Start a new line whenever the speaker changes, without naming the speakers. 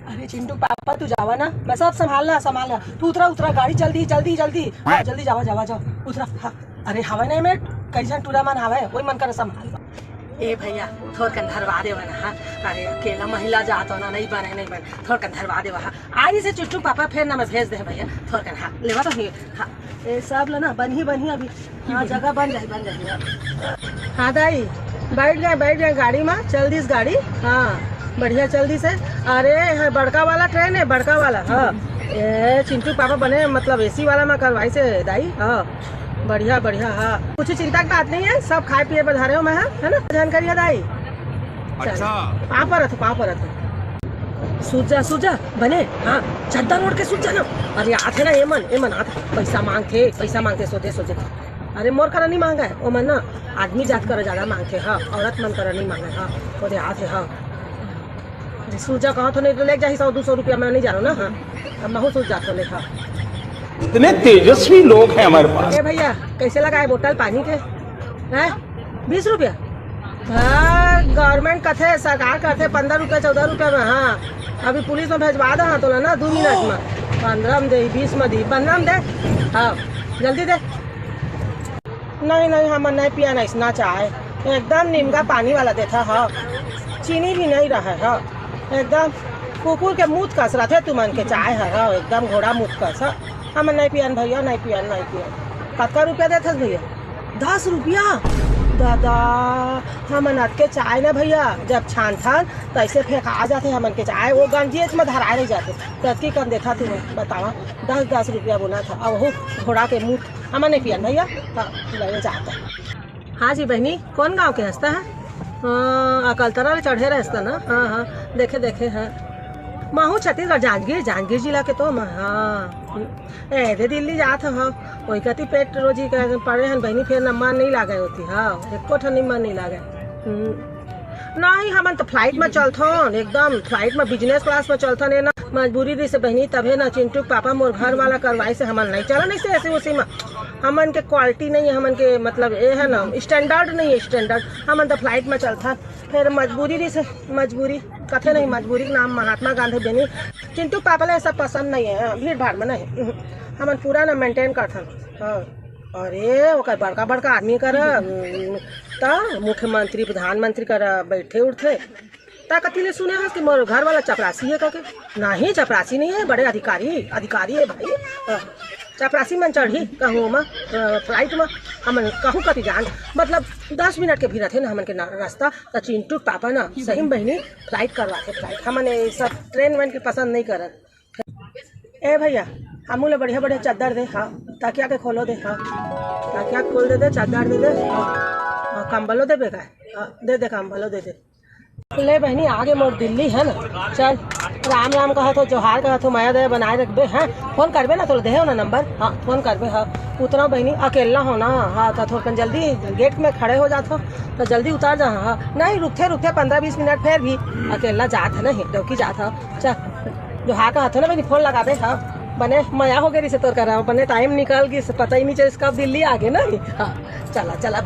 अरे चिंटू पापा तू जावा ना, मैं सब संभालना। तू उतरा उतरा, गाड़ी जल्दी जल्दी जल्दी, हाँ जल्दी जावा जाओ उतरा। हाँ अरे हवा नहीं में कैसन टूरा मन हवा है, वही मन कर संभाल। ए भैया थोड़ कन धरवा दे वना। हाँ अरे अकेला महिला जात हो ना, नहीं बने थोड़ कन धरवा दे वहाँ आई से चुट्टू पापा फिर ना मैं भेज दे भैया थोड़ कन। हाँ लेवा तो नहीं। हाँ ये सब लो ना बनी अभी। हाँ जगह बन जाए। हाँ दाई बैठ गए गाड़ी में, चल दी गाड़ी। हाँ बढ़िया चल दी से। अरे है बड़का वाला ट्रेन है, बड़का वाला। हाँ ए चिंटू पापा बने मतलब एसी वाला में करवाई से दाई। हाँ बढ़िया। हाँ कुछ चिंता की बात नहीं है, सब खाए पिए बधारे हो मैं है ना, जानकारी है दाई। अच्छा पाँव पर सूझ जा बने। हाँ चद्दर ओढ़ के सूझ जा ना। अरे आते ना एमन आते पैसा मांगते सोचे। अरे मोर करा नहीं मांगा है, वो मन ना आदमी जात कर ज्यादा मांगते। हाँ औरत मन करा नहीं मांगा। हाँ वो आते। हाँ सूझा कहा तो नहीं तो ले जा 100-200 रुपया मैं नहीं जानो ना। हाँ अब मैं सूझ जाता ले। हाँ
इतने तेजस्वी लोग हैं हमारे पास।
ए भैया कैसे लगाए बोतल पानी के हैं 20 रुपया? हाँ गवर्नमेंट कथे सरकार कथे 15 रुपया 14 रुपया में। हाँ अभी पुलिस में भेजवा दो। हाँ तो ना 2 मिनट में 15 में दे 20 में दी 15 में दे। हाँ जल्दी दे। नहीं हम नहीं पिया नहीं इसना चाय, एकदम नीमका पानी वाला देता। हाँ चीनी भी नहीं रहा है। हाँ एकदम कुकुर के मुँह कस रहा थे तुमन के चाय है। हाँ एकदम घोड़ा मुँह कस। हम नहीं पियन भैया नहीं पियन। कतका रुपया देते भैया? 10 रुपया दादा। हम अनाथ के चाय ना भैया जब छान तो ऐसे फेंका जाते हमन के चाय, वो गंजीज में धरा रह जाते। तत्की कम देखा तुम्हें बतावा 10 रुपया बोना था। अब वो घोड़ा के मुँह हम नहीं पियन भैया। हाँ ले जाता। हाँ जी बहनी कौन गाँव के हंसता है? हाँ अकलतरा चढ़े रहता ना। हाँ देखे। हाँ महू छत्तीसगढ़ जांजगीर जिला के तो। हाँ दे दिल्ली जात। हाँ वही कति पेट रोजी पड़े हैं बहनी, फिर न मन नहीं लागे होती। हाँ एको ठन मन नहीं लागे। नहीं हमन तो फ्लाइट में चलथो, एकदम फ्लाइट में बिजनेस क्लास में चलथो ने ना, मजबूरी रही से बहनी तभे ना चिंटू पापा मोर घर वाला करवाई से हमन नहीं चला नहीं से ऐसे उसी में। हमन के क्वालिटी नहीं है, हमन के मतलब ये है ना स्टैंडर्ड नहीं है स्टैंडर्ड। हमन तो फ्लाइट में चलथा, फिर मजबूरी रही से मजबूरी कथे नहीं, मजबूरी के नाम महात्मा गांधी बनी। चिंटू पापा ले सब पसंद नहीं है, भीड़ भाड़ में नहीं। हमन पूरा ना मेंटेन करथन। हाँ अरे वो बड़का आदमी कर मुख्यमंत्री प्रधानमंत्री कर बैठे उठे ता कथी ले सुने कि मोर घर वाला चपरासी है करके? नहीं चपरासी नहीं है, बड़े अधिकारी है भाई। चपरासी मन चढ़ी कहूँ में फ्लाइट में हमन कहूँ कति जान मतलब 10 मिनट के भी रहते ना हमन के रास्ता। तो चिंटू पापा ना सही बहनी फ्लाइट करवाते। फ्लाइट हमन सब ट्रेन वेन के पसंद नहीं करत। ए भैया हमू ले बढ़िया चादर दे। हाँ ताकिया के खोलो दे। हाँ ताकिया खोल दे चादर दे। हाँ कंबलो दे बेगा। हाँ दे कंबलो दे। ले बहनी आगे मोर दिल्ली है ना, चल राम कहा तो जोहार कहा तो माया दया बनाए रखबे। हैं फोन करबे ना तो दे हो ना नंबर। हाँ फोन करबे। हाँ उतना बहनी अकेला हो ना। हाँ तो थोड़ा जल्दी गेट में खड़े हो जाते हो तो जल्दी उतार जा। हाँ नहीं रुकते 15-20 मिनट फिर भी अकेला जात है ना डौकी जात है। चल जोहार कहा था ना बहनी फोन लगा दे। हाँ बने मया हो गई से तोर करा बने टाइम निकल गई पता ही नहीं चल कब दिल्ली आ गए ना। हाँ चला